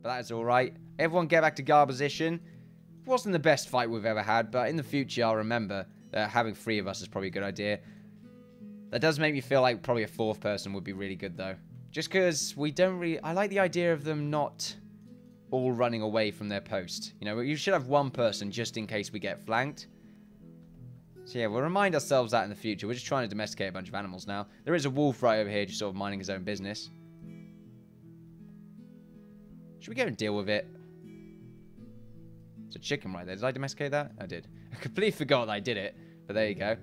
but that's alright. Everyone get back to guard position. Wasn't the best fight we've ever had, but in the future I'll remember that having 3 of us is probably a good idea. That does make me feel like probably a 4th person would be really good, though. Just because we don't really... I like the idea of them not all running away from their post. You know, you should have 1 person just in case we get flanked. So yeah, we'll remind ourselves that in the future. We're just trying to domesticate a bunch of animals now. There is a wolf right over here just sort of minding his own business. Should we go and deal with it? It's a chicken right there. Did I domesticate that? I did. I completely forgot that I did it. But there you go.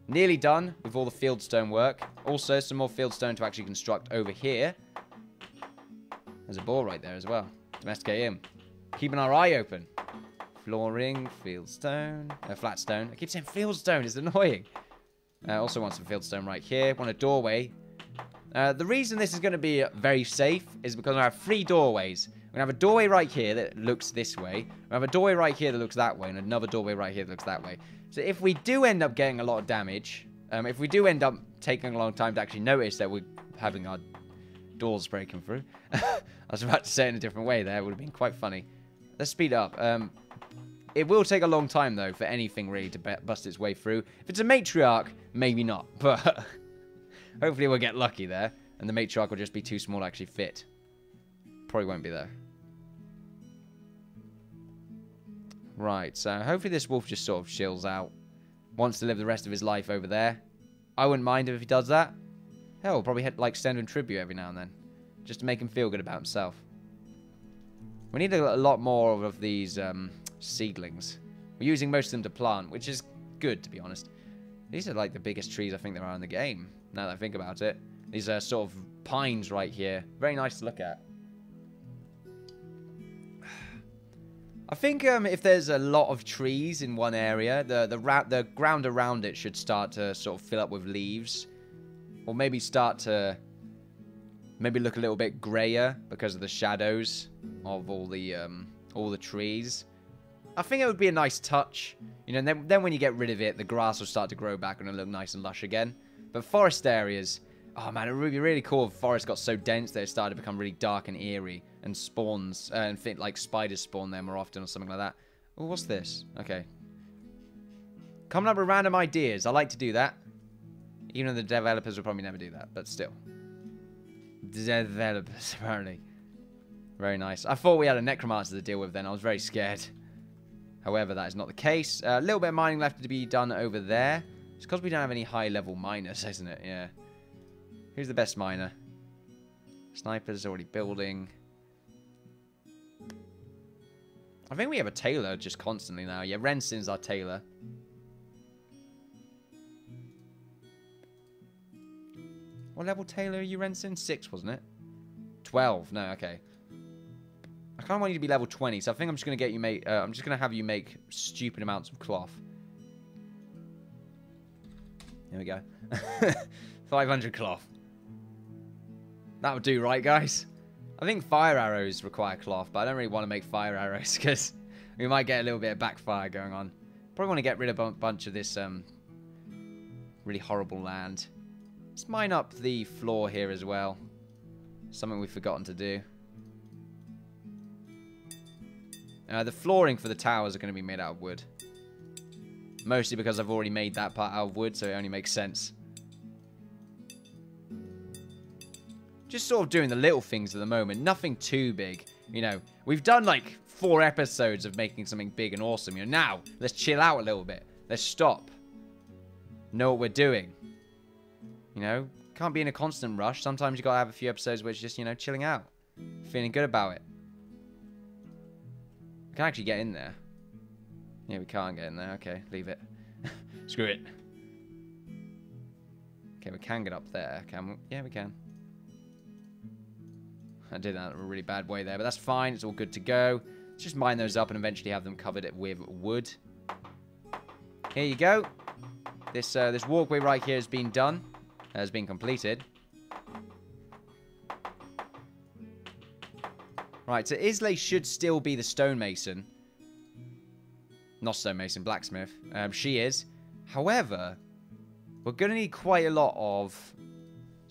Nearly done with all the fieldstone work. Also, some more fieldstone to actually construct over here. There's a boar right there as well. Domesticate him. Keeping our eye open. Flooring, fieldstone, flatstone. I keep saying fieldstone. It's annoying. Also want some fieldstone right here. Want a doorway. The reason this is going to be very safe is because I have 3 doorways. We're going to have a doorway right here that looks this way. We have a doorway right here that looks that way. And another doorway right here that looks that way. So if we do end up getting a lot of damage, if we do end up taking a long time to actually notice that we're having our doors breaking through. I was about to say it in a different way there. It would have been quite funny. Let's speed up. It will take a long time, though, for anything really to bust its way through. If it's a matriarch, maybe not. But hopefully we'll get lucky there. And the matriarch will just be too small to actually fit. Probably won't be, though. Right, so hopefully this wolf just sort of chills out. Wants to live the rest of his life over there. I wouldn't mind if he does that. Hell, we'll probably like send him tribute every now and then. Just to make him feel good about himself. We need a lot more of these seedlings. We're using most of them to plant, which is good, to be honest. These are like the biggest trees I think there are in the game, now that I think about it. These are sort of pines right here. Very nice to look at. I think if there's a lot of trees in one area, the ground around it should start to sort of fill up with leaves. Or maybe start to maybe look a little bit grayer because of the shadows of all the trees. I think it would be a nice touch. You know, and then when you get rid of it, the grass will start to grow back and it'll look nice and lush again. But forest areas, oh man, it would be really cool if forests got so dense that it started to become really dark and eerie. And spawns, and think like spiders spawn there more often or something like that. Oh, what's this? Okay. Coming up with random ideas. I like to do that. Even though the developers will probably never do that, but still. Developers, apparently. Very nice. I thought we had a necromancer to deal with then. I was very scared. However, that is not the case. A little bit of mining left to be done over there. It's because we don't have any high-level miners, isn't it? Yeah. Who's the best miner? Sniper's already building. I think we have a tailor just constantly now. Yeah, Rensin's our tailor. What level tailor are you, Rensin? 6, wasn't it? 12. No, okay. I kind of want you to be level 20, so I think I'm just going to get you make... I'm just going to have you make stupid amounts of cloth. There we go. 500 cloth. That would do, right, guys? I think fire arrows require cloth, but I don't really want to make fire arrows because we might get a little bit of backfire going on. Probably want to get rid of a bunch of this really horrible land. Let's mine up the floor here as well. Something we've forgotten to do. The flooring for the towers are going to be made out of wood. Mostly because I've already made that part out of wood, so it only makes sense. Just sort of doing the little things at the moment. Nothing too big. You know, we've done like 4 episodes of making something big and awesome. You know, now, let's chill out a little bit. Let's stop. Know what we're doing. You know, can't be in a constant rush. Sometimes you gotta have a few episodes where it's just, you know, chilling out. Feeling good about it. We can actually get in there. Yeah, we can't get in there. Okay, leave it. Screw it. Okay, we can get up there. Can we? Yeah, we can. I did that in a really bad way there, but that's fine. It's all good to go. Let's just mine those up and eventually have them covered with wood. Here you go. This walkway right here has been done. Has been completed. Right, so Islay should still be the stonemason. Not stonemason, blacksmith. She is. However, we're going to need quite a lot of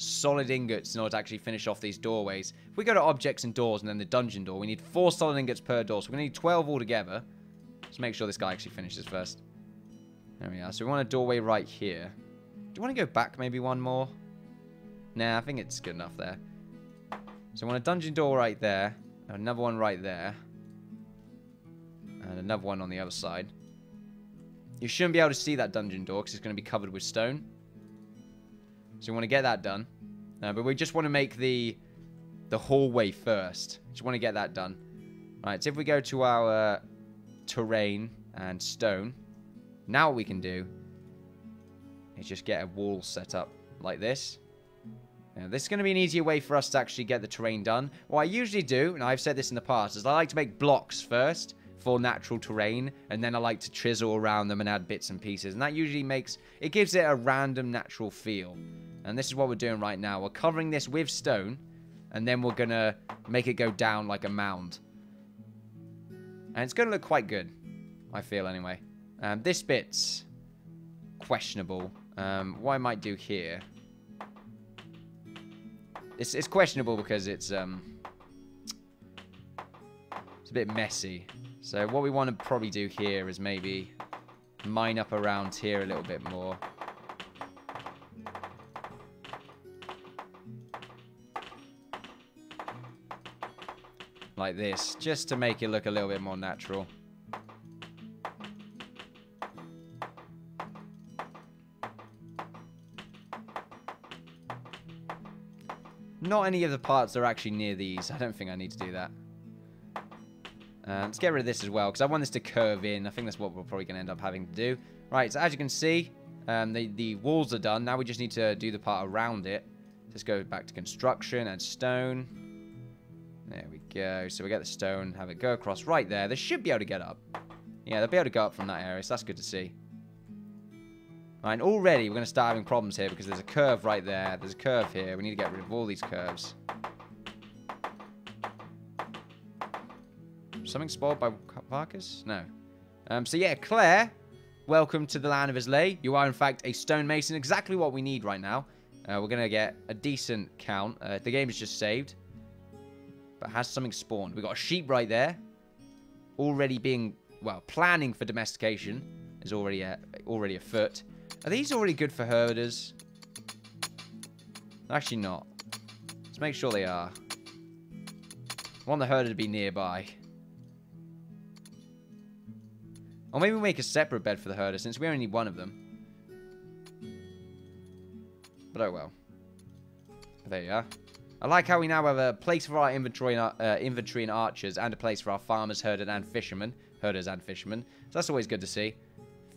solid ingots in order to actually finish off these doorways. If we go to objects and doors and then the dungeon door, we need 4 solid ingots per door. So we're going to need 12 altogether. Let's make sure this guy actually finishes first. There we are. So we want a doorway right here. Do you want to go back maybe one more? Nah, I think it's good enough there. So I want a dungeon door right there. Another one right there. And another one on the other side. You shouldn't be able to see that dungeon door because it's going to be covered with stone. So we want to get that done. But we just want to make the hallway first. Just want to get that done. Right, so if we go to our terrain and stone, now what we can do is just get a wall set up like this. Now, this is going to be an easier way for us to actually get the terrain done. What I usually do, and I've said this in the past, is I like to make blocks first for natural terrain, and then I like to chisel around them and add bits and pieces, and that usually gives it a random natural feel. And this is what we're doing right now. We're covering this with stone, and then we're gonna make it go down like a mound, and it's gonna look quite good, I feel anyway. This bit's questionable. What I might do here, it's questionable because it's a bit messy. So what we want to probably do here is maybe mine up around here a little bit more. Like this, just to make it look a little bit more natural. Not any of the parts that are actually near these. I don't think I need to do that. Let's get rid of this as well, because I want this to curve in. I think that's what we're probably going to end up having to do. Right, so as you can see, the walls are done. Now we just need to do the part around it. Let's go back to construction and stone. There we go. So we get the stone, have it go across right there. They should be able to get up. Yeah, they'll be able to go up from that area, so that's good to see. Right, and already we're going to start having problems here because there's a curve right there. There's a curve here. We need to get rid of all these curves. Something spoiled by Varkas? No. So yeah, Claire, welcome to the land of Islay. You are in fact a stonemason, exactly what we need right now. We're going to get a decent count. The game is just saved. But has something spawned. We've got a sheep right there. Already being, well, planning for domestication. Is already afoot. Are these already good for herders? Actually not. Let's make sure they are. I want the herder to be nearby. Or maybe we'll make a separate bed for the herder, since we only need one of them. But oh well. There you are. I like how we now have a place for our inventory and archers, and a place for our farmers, herders, and fishermen. So that's always good to see.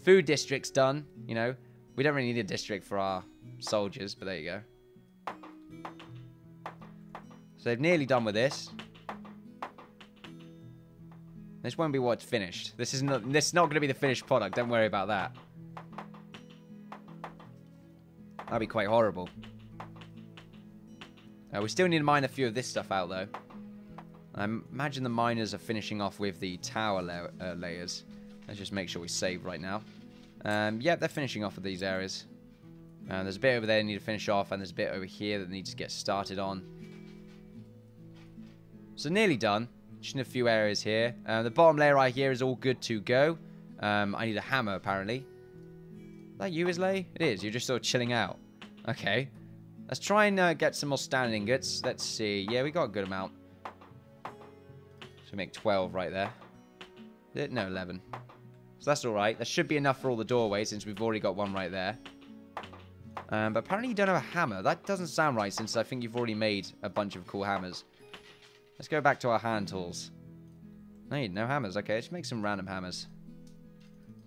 Food district's done, you know. We don't really need a district for our soldiers, but there you go. So they've nearly done with this. This won't be what's finished. This is not going to be the finished product. Don't worry about that. That'd be quite horrible. We still need to mine a few of this stuff out, though. I imagine the miners are finishing off with the tower layers. Let's just make sure we save right now. Yeah, they're finishing off with these areas. There's a bit over there they need to finish off, and there's a bit over here that they need to get started on. So nearly done. Just in a few areas here. The bottom layer right here is all good to go. I need a hammer, apparently. Is that you, Islay? It is. You're just sort of chilling out. Okay. Let's try and get some more standing ingots. Let's see. Yeah, we got a good amount. So we make 12 right there. No, 11. So that's alright. That should be enough for all the doorways, since we've already got one right there. But apparently you don't have a hammer. That doesn't sound right, since I think you've already made a bunch of cool hammers. Let's go back to our hand tools. No hammers. Okay, let's make some random hammers.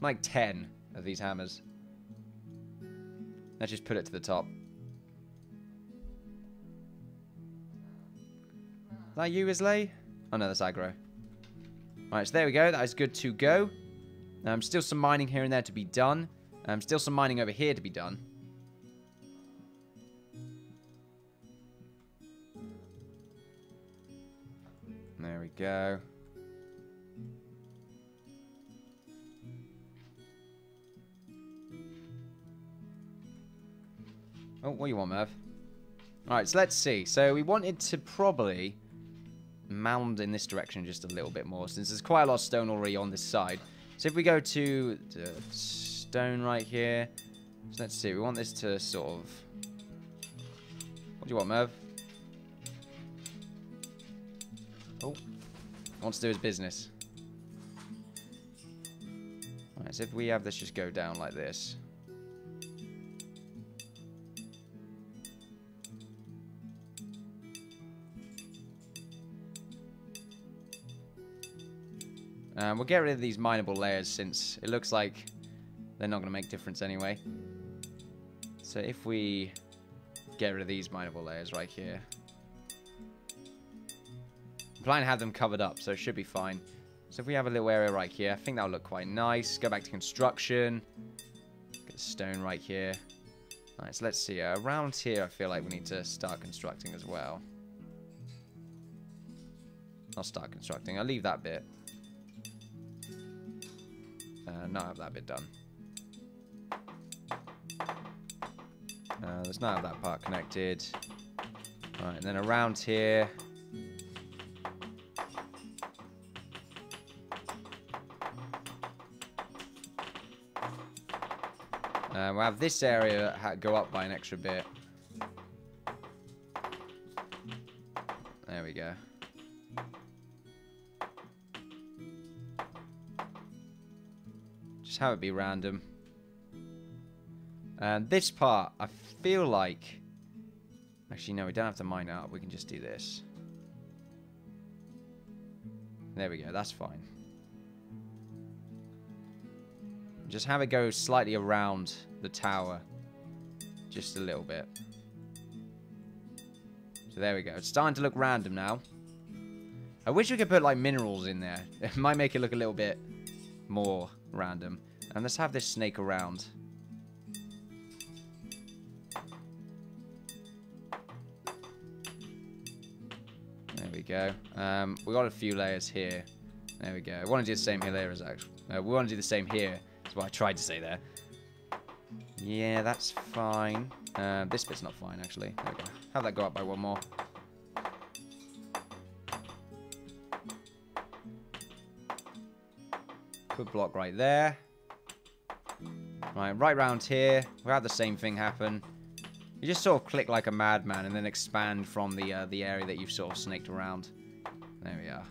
Like 10 of these hammers. Let's just put it to the top. Is that you, Islay? Oh no, that's aggro. Alright, so there we go. That is good to go. Still some mining here and there to be done. Still some mining over here to be done. There we go. Oh, what do you want, Merv? Alright, so let's see. So we wanted to probably mound in this direction just a little bit more, since there's quite a lot of stone already on this side. So if we go to the stone right here, so let's see, we want this to sort of... What do you want, Merv? Oh, wants to do his business. Alright, so if we have this just go down like this. We'll get rid of these mineable layers since it looks like they're not going to make difference anyway. So if we get rid of these mineable layers right here. I'm planning to have them covered up, so it should be fine. So if we have a little area right here, I think that'll look quite nice. Go back to construction. Get the stone right here. Alright, so let's see. Around here, I feel like we need to start constructing as well. I'll start constructing. I'll leave that bit. Not have that bit done. Let's not have that part connected. Alright, and then around here. We'll have this area go up by an extra bit. There we go. Just have it be random. And this part, I feel like... Actually, no, we don't have to mine it up. We can just do this. There we go. That's fine. Just have it go slightly around the tower. Just a little bit. So there we go. It's starting to look random now. I wish we could put like minerals in there. It might make it look a little bit more random. And let's have this snake around. There we go. We got a few layers here. There we go. We want to do the same here as actually. We want to do the same here. That's what I tried to say there. Yeah, that's fine. This bit's not fine actually. There we go. Have that go up by one more. Good block right there. Right round here. We'll have the same thing happen. You just sort of click like a madman and then expand from the area that you've sort of snaked around. There we are.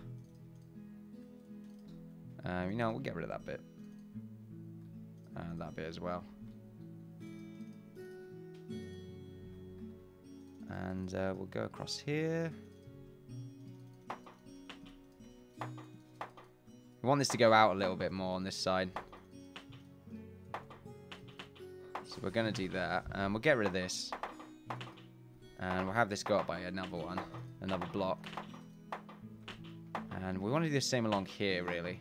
You know, we'll get rid of that bit. And that bit as well. And we'll go across here. We want this to go out a little bit more on this side. So we're going to do that. We'll get rid of this. And we'll have this go up by another one. Another block. And we want to do the same along here, really.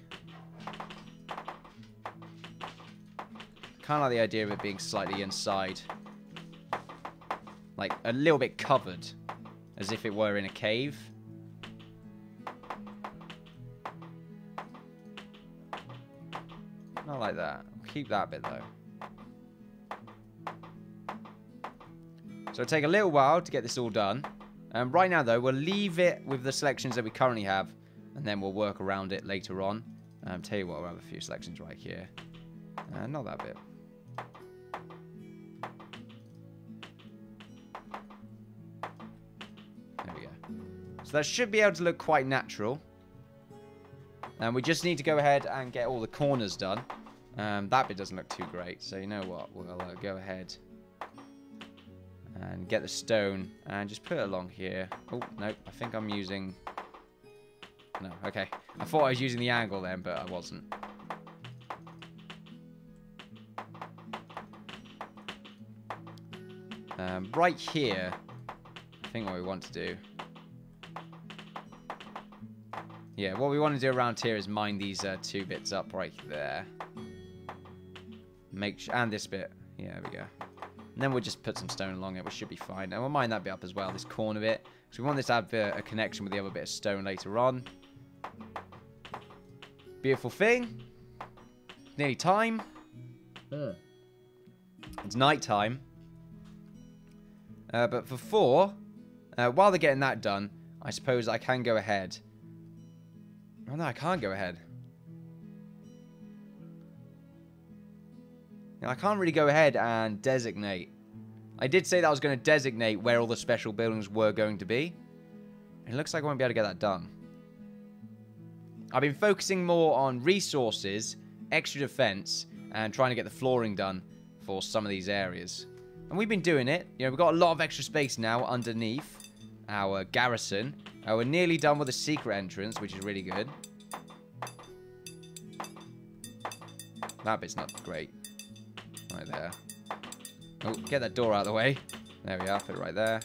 Kind of like the idea of it being slightly inside. Like, a little bit covered. As if it were in a cave. Not like that. We'll keep that bit, though. So it'll take a little while to get this all done. Right now, though, we'll leave it with the selections that we currently have. And then we'll work around it later on. Tell you what, we'll have a few selections right here. Not that bit. There we go. So that should be able to look quite natural. And we just need to go ahead and get all the corners done. That bit doesn't look too great. So you know what? We'll go ahead and get the stone and just put it along here. Oh, no. I think I'm using... No, okay. I thought I was using the angle then, but I wasn't. Right here, I think what we want to do... Yeah, what we want to do around here is mine these two bits up right there. And this bit. Yeah, there we go. And then we'll just put some stone along it, which should be fine. And we'll mine that bit up as well, this corner bit. So we want this to have a connection with the other bit of stone later on. Beautiful thing. Nearly time. It's night time. But for 4, While they're getting that done, I suppose I can go ahead. Oh, no, I can't go ahead. Now, I can't really go ahead and designate. I did say that I was going to designate where all the special buildings were going to be. It looks like I won't be able to get that done. I've been focusing more on resources, extra defense, and trying to get the flooring done for some of these areas. And we've been doing it. You know, we've got a lot of extra space now underneath our garrison. We're nearly done with the secret entrance, which is really good. That bit's not great. Right there. Oh, get that door out of the way. There we are. Put it right there.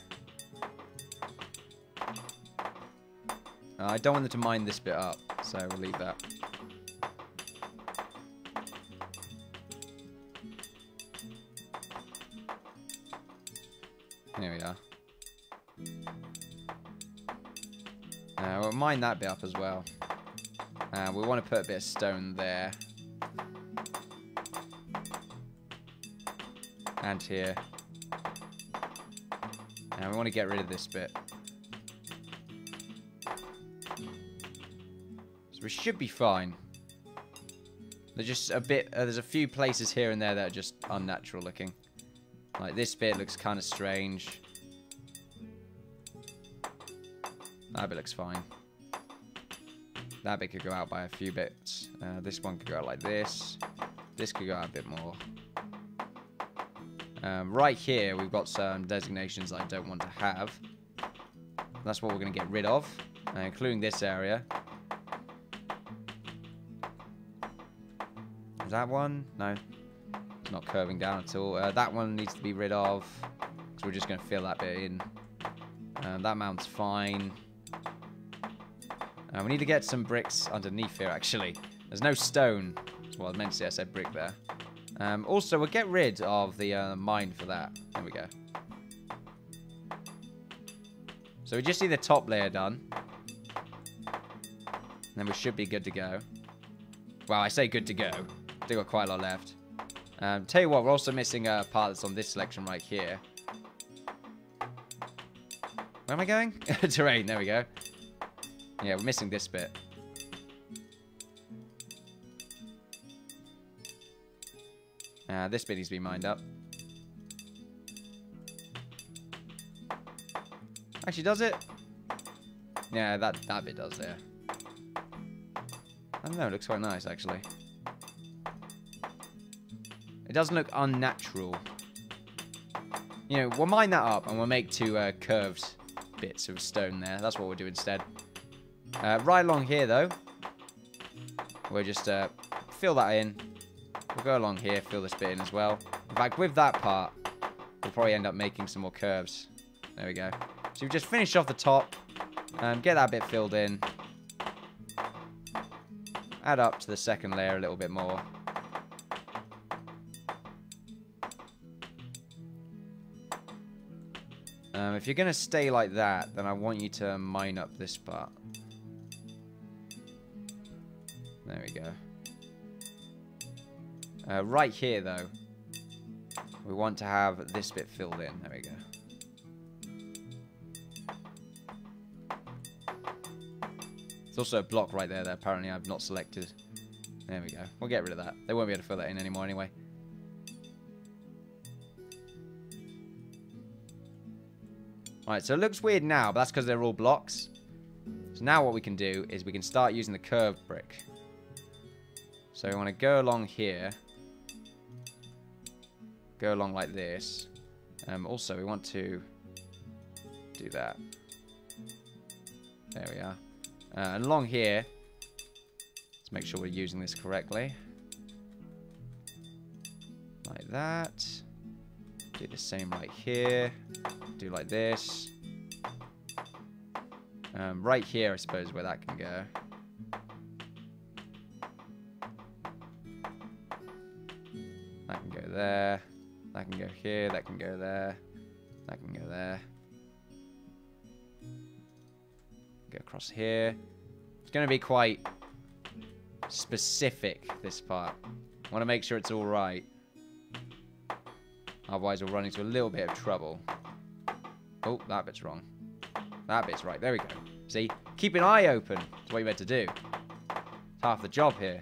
I don't want them to mine this bit up, so we'll leave that. There we are. We'll mine that bit up as well. We want to put a bit of stone there. And here. And we want to get rid of this bit. So we should be fine. There's just a bit, there's a few places here and there that are just unnatural looking. Like this bit looks kind of strange. That bit looks fine. That bit could go out by a few bits. This one could go out like this. This could go out a bit more. Right here, we've got some designations I don't want to have. That's what we're going to get rid of, including this area. Is that one? No. It's not curving down at all. That one needs to be rid of, because we're just going to fill that bit in. That mount's fine. We need to get some bricks underneath here, actually. There's no stone. Well, I meant to say I said brick there. Also, we'll get rid of the mine for that. There we go. So we just need the top layer done. And then we should be good to go. Well, I say good to go. Still got quite a lot left. Tell you what, we're also missing a part that's on this selection right here. Where am I going? Terrain, there we go. Yeah, we're missing this bit. This bit needs to be mined up. Actually, does it? Yeah, that bit does there. I don't know, it looks quite nice, actually. It doesn't look unnatural. You know, we'll mine that up and we'll make two curved bits of stone there. That's what we'll do instead. Right along here, though, we'll just fill that in. We'll go along here, fill this bit in as well. In fact, with that part, we'll probably end up making some more curves. There we go. So we've just finished off the top. Get that bit filled in. Add up to the second layer a little bit more. If you're going to stay like that, then I want you to mine up this part. There we go. Right here, though, we want to have this bit filled in. There we go. There's also a block right there that apparently I've not selected. There we go. We'll get rid of that. They won't be able to fill that in anymore anyway. Alright, so it looks weird now, but that's because they're all blocks. So now what we can do is we can start using the curved brick. So we want to go along here. Go along like this. Also, we want to do that. There we are. And along here, let's make sure we're using this correctly. Like that. Do the same right here. Do like this. Right here, I suppose, where that can go. That can go there. That can go here. That can go there. That can go there. Go across here. It's going to be quite specific, this part. I want to make sure it's all right. Otherwise, we'll run into a little bit of trouble. Oh, that bit's wrong. That bit's right. There we go. See? Keep an eye open. That's what you're meant to do. It's half the job here.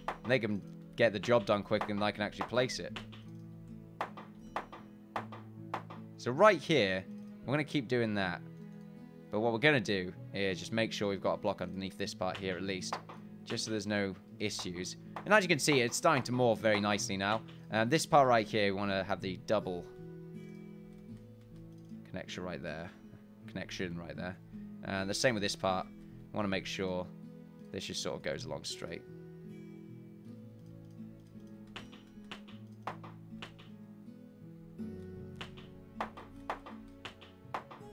And they can get the job done quicker than I can actually place it. So right here, we're going to keep doing that. But what we're going to do is just make sure we've got a block underneath this part here at least. Just so there's no issues. And as you can see, it's starting to morph very nicely now. This part right here, we want to have the double connection right there. And the same with this part. I want to make sure this just sort of goes along straight.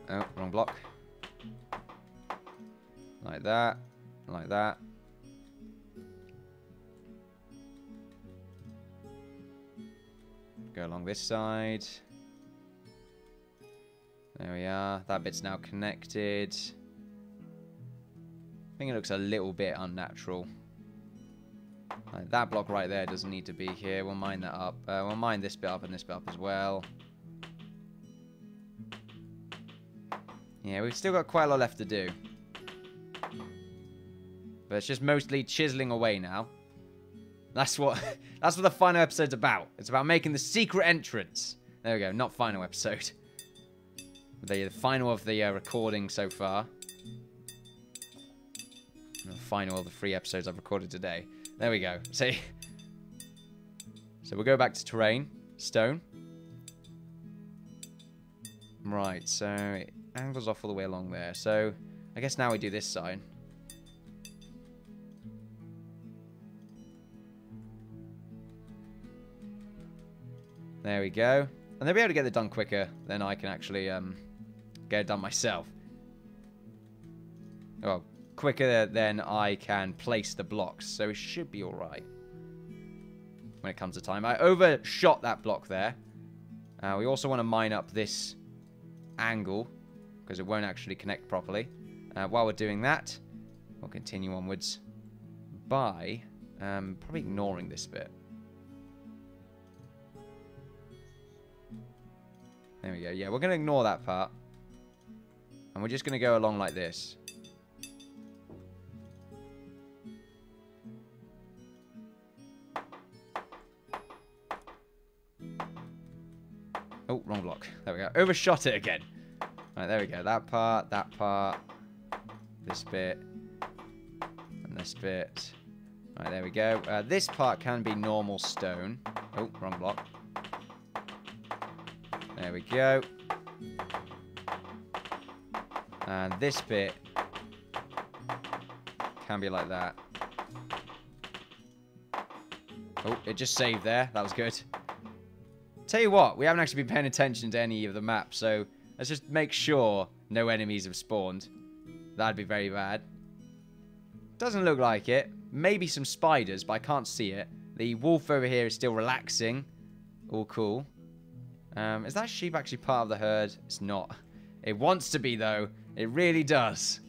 Oh, wrong block. Like that. Like that. Go along this side. There we are. That bit's now connected. I think it looks a little bit unnatural. Like that block right there doesn't need to be here. We'll mine that up. We'll mine this bit up and this bit up as well. Yeah, we've still got quite a lot left to do. But it's just mostly chiseling away now. That's what the final episode's about. It's about making the secret entrance. There we go, not final episode. The final of the recording so far. And the final of the 3 episodes I've recorded today. There we go. See? So we'll go back to terrain. Stone. Right, so it angles off all the way along there. So I guess now we do this side. There we go. And they'll be able to get it done quicker than I can actually get it done myself. Well, quicker than I can place the blocks. So it should be alright when it comes to time. I overshot that block there. We also want to mine up this angle because it won't actually connect properly. While we're doing that, we'll continue onwards by probably ignoring this bit. There we go. Yeah, we're going to ignore that part. And we're just going to go along like this. Oh, wrong block. There we go. Overshot it again. Right, there we go. That part, this bit, and this bit. Right, there we go. This part can be normal stone. Oh, wrong block. There we go. And this bit can be like that. Oh, it just saved there. That was good. Tell you what, we haven't actually been paying attention to any of the maps, so let's just make sure no enemies have spawned. That'd be very bad. Doesn't look like it. Maybe some spiders, but I can't see it. The wolf over here is still relaxing. All cool. Is that sheep actually part of the herd? It's not. It wants to be, though. It really does.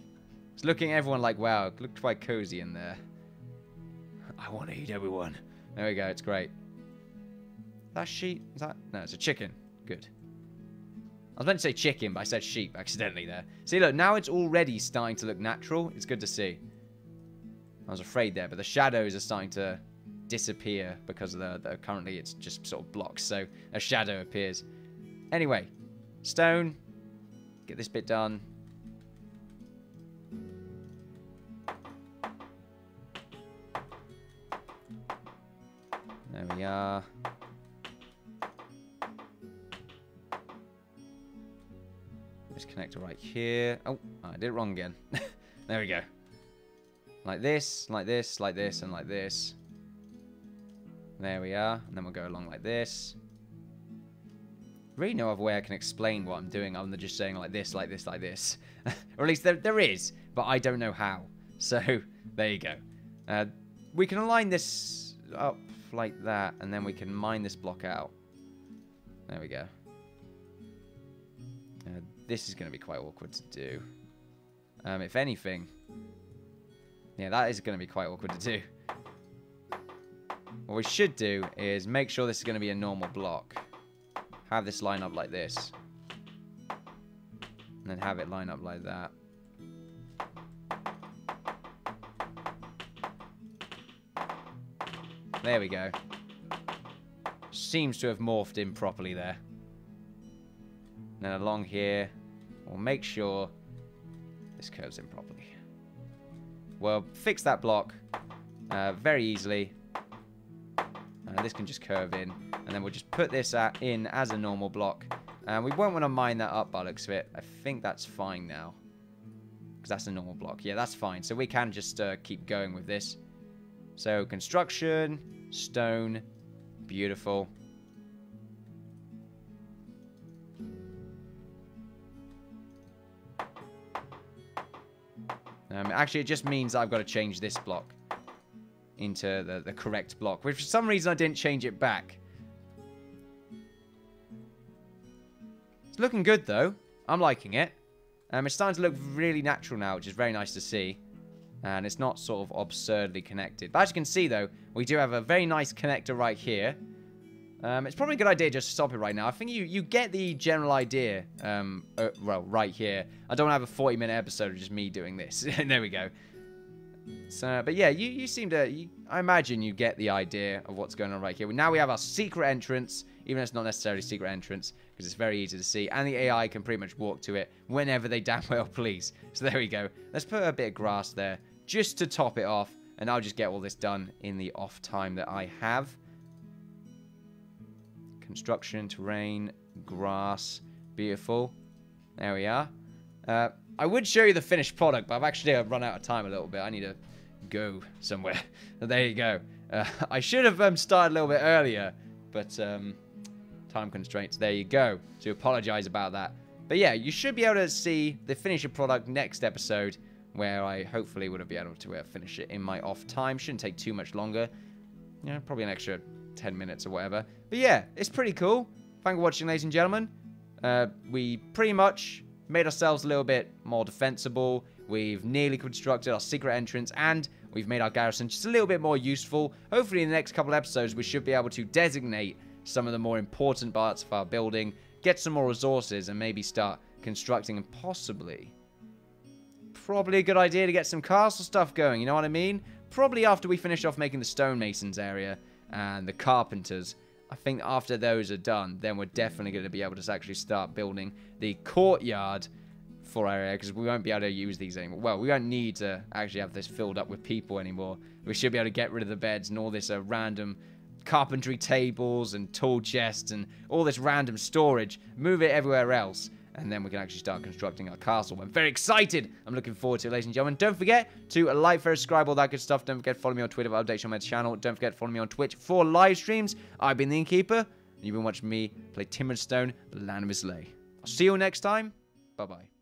It's looking at everyone like, wow, it looked quite cozy in there. I want to eat everyone. There we go. It's great. That sheep? Is that? No, it's a chicken. Good. I was meant to say chicken, but I said sheep accidentally there. See, look, now it's already starting to look natural. It's good to see. I was afraid there, but the shadows are starting to disappear because of the currently it's just sort of blocks, so a shadow appears. Anyway, stone. Get this bit done. There we are. This connector right here. Oh, I did it wrong again. There we go. Like this, like this, like this, and like this. There we are. And then we'll go along like this. Really no other way I can explain what I'm doing other than just saying like this, like this, like this. Or at least there is, but I don't know how. So, there you go. We can align this up like that, and then we can mine this block out. There we go. This is going to be quite awkward to do. If anything, yeah, that is going to be quite awkward to do. What we should do is make sure this is going to be a normal block. Have this line up like this. And then have it line up like that. There we go. Seems to have morphed in properly there. And then along here, we'll make sure this curves in properly. We'll fix that block very easily. This can just curve in. And then we'll just put this in as a normal block. And we won't want to mine that up by the looks of it. I think that's fine now. Because that's a normal block. Yeah, that's fine. So we can just keep going with this. So construction, stone, beautiful. Actually, it just means I've got to change this block into the correct block. Which for some reason I didn't change it back. It's looking good though. I'm liking it. It's starting to look really natural now, which is very nice to see. And it's not sort of absurdly connected. But as you can see though, we do have a very nice connector right here. It's probably a good idea just to stop it right now. I think you get the general idea, well, right here. I don't have a 40-minute episode of just me doing this. There we go. So, but yeah, you seem to, I imagine you get the idea of what's going on right here. Now we have our secret entrance, even though it's not necessarily a secret entrance, because it's very easy to see. And the AI can pretty much walk to it whenever they damn well please. So there we go. Let's put a bit of grass there, just to top it off. And I'll just get all this done in the off time that I have. Construction, terrain, grass, beautiful. There we are. I would show you the finished product, but I've actually run out of time a little bit. I need to go somewhere. There you go. I should have started a little bit earlier, but time constraints. There you go. So apologize about that. But yeah, you should be able to see the finished product next episode, where I hopefully would have been able to finish it in my off time. Shouldn't take too much longer. You know, probably an extra 10 minutes or whatever. But yeah, it's pretty cool. Thank you for watching, ladies and gentlemen. We pretty much made ourselves a little bit more defensible. We've nearly constructed our secret entrance, and we've made our garrison just a little bit more useful. Hopefully in the next couple episodes we should be able to designate some of the more important parts of our building, get some more resources, and maybe start constructing, and probably a good idea to get some castle stuff going, you know what I mean? Probably after we finish off making the stonemasons area and the carpenters. I think after those are done, then we're definitely going to be able to actually start building the courtyard for our area, because we won't be able to use these anymore. Well, we won't need to actually have this filled up with people anymore. We should be able to get rid of the beds and all this random carpentry tables and tool chests and all this random storage, move it everywhere else, and then we can actually start constructing our castle. I'm very excited. I'm looking forward to it, ladies and gentlemen. Don't forget to like, favorite, subscribe, all that good stuff. Don't forget to follow me on Twitter for updates on my channel. Don't forget to follow me on Twitch for live streams. I've been the Innkeeper, and you've been watching me play Timberstone, the land of Islay. I'll see you all next time. Bye-bye.